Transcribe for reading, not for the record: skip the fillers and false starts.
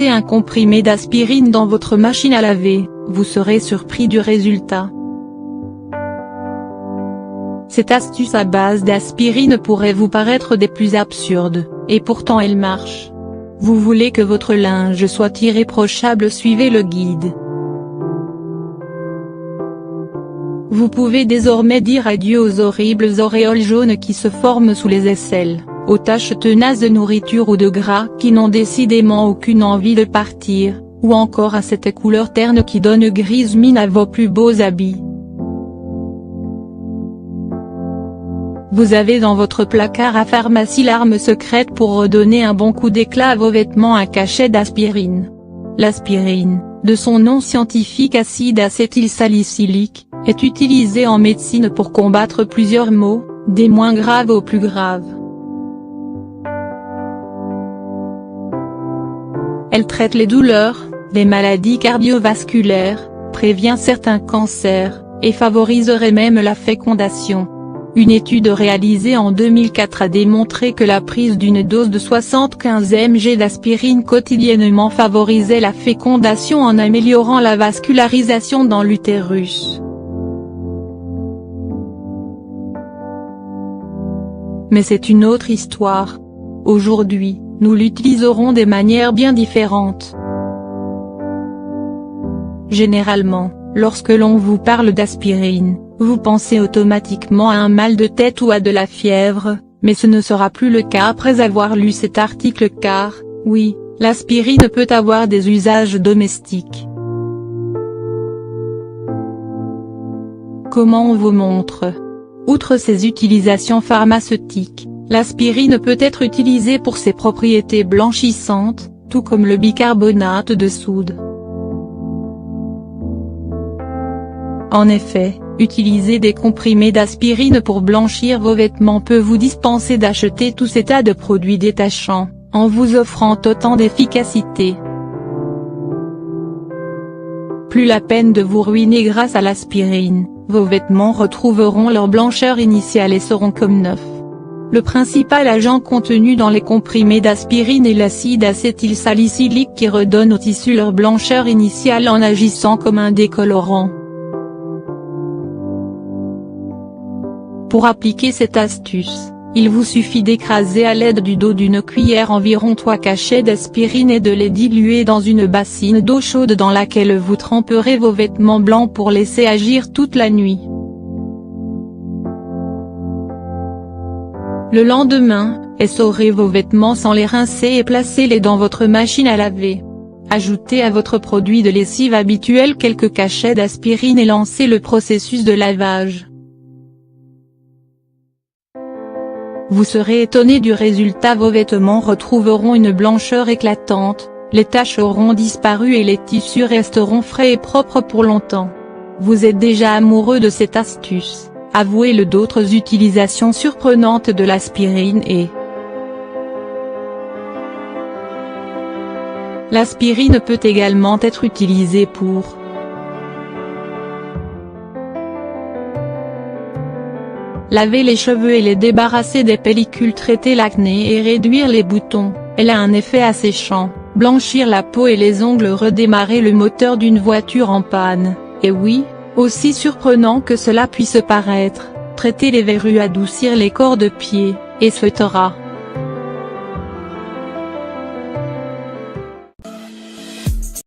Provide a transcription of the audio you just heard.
un comprimé d'aspirine dans votre machine à laver, vous serez surpris du résultat. Cette astuce à base d'aspirine pourrait vous paraître des plus absurdes, et pourtant elle marche. Vous voulez que votre linge soit irréprochable, suivez le guide. Vous pouvez désormais dire adieu aux horribles auréoles jaunes qui se forment sous les aisselles, aux taches tenaces de nourriture ou de gras qui n'ont décidément aucune envie de partir, ou encore à cette couleur terne qui donne grise mine à vos plus beaux habits. Vous avez dans votre placard à pharmacie l'arme secrète pour redonner un bon coup d'éclat à vos vêtements, un cachet d'aspirine. L'aspirine, de son nom scientifique acide acétylsalicylique, est utilisée en médecine pour combattre plusieurs maux, des moins graves aux plus graves. Elle traite les douleurs, les maladies cardiovasculaires, prévient certains cancers, et favoriserait même la fécondation. Une étude réalisée en 2004 a démontré que la prise d'une dose de 75 mg d'aspirine quotidiennement favorisait la fécondation en améliorant la vascularisation dans l'utérus. Mais c'est une autre histoire. Aujourd'hui, nous l'utiliserons de manière bien différente. Généralement, lorsque l'on vous parle d'aspirine, vous pensez automatiquement à un mal de tête ou à de la fièvre, mais ce ne sera plus le cas après avoir lu cet article car, oui, l'aspirine peut avoir des usages domestiques. Comment on vous montre? Outre ses utilisations pharmaceutiques, l'aspirine peut être utilisée pour ses propriétés blanchissantes, tout comme le bicarbonate de soude. En effet, utiliser des comprimés d'aspirine pour blanchir vos vêtements peut vous dispenser d'acheter tous ces tas de produits détachants, en vous offrant autant d'efficacité. Plus la peine de vous ruiner grâce à l'aspirine, vos vêtements retrouveront leur blancheur initiale et seront comme neufs. Le principal agent contenu dans les comprimés d'aspirine est l'acide acétylsalicylique qui redonne aux tissus leur blancheur initiale en agissant comme un décolorant. Pour appliquer cette astuce, il vous suffit d'écraser à l'aide du dos d'une cuillère environ 3 cachets d'aspirine et de les diluer dans une bassine d'eau chaude dans laquelle vous tremperez vos vêtements blancs pour laisser agir toute la nuit. Le lendemain, essorez vos vêtements sans les rincer et placez-les dans votre machine à laver. Ajoutez à votre produit de lessive habituel quelques cachets d'aspirine et lancez le processus de lavage. Vous serez étonné du résultat, vos vêtements retrouveront une blancheur éclatante, les taches auront disparu et les tissus resteront frais et propres pour longtemps. Vous êtes déjà amoureux de cette astuce, avouez-le. D'autres utilisations surprenantes de l'aspirine et l'aspirine peut également être utilisée pour laver les cheveux et les débarrasser des pellicules, traiter l'acné et réduire les boutons. Elle a un effet asséchant, blanchir la peau et les ongles, redémarrer le moteur d'une voiture en panne, et oui, aussi surprenant que cela puisse paraître, traiter les verrues, adoucir les corps de pied, etc.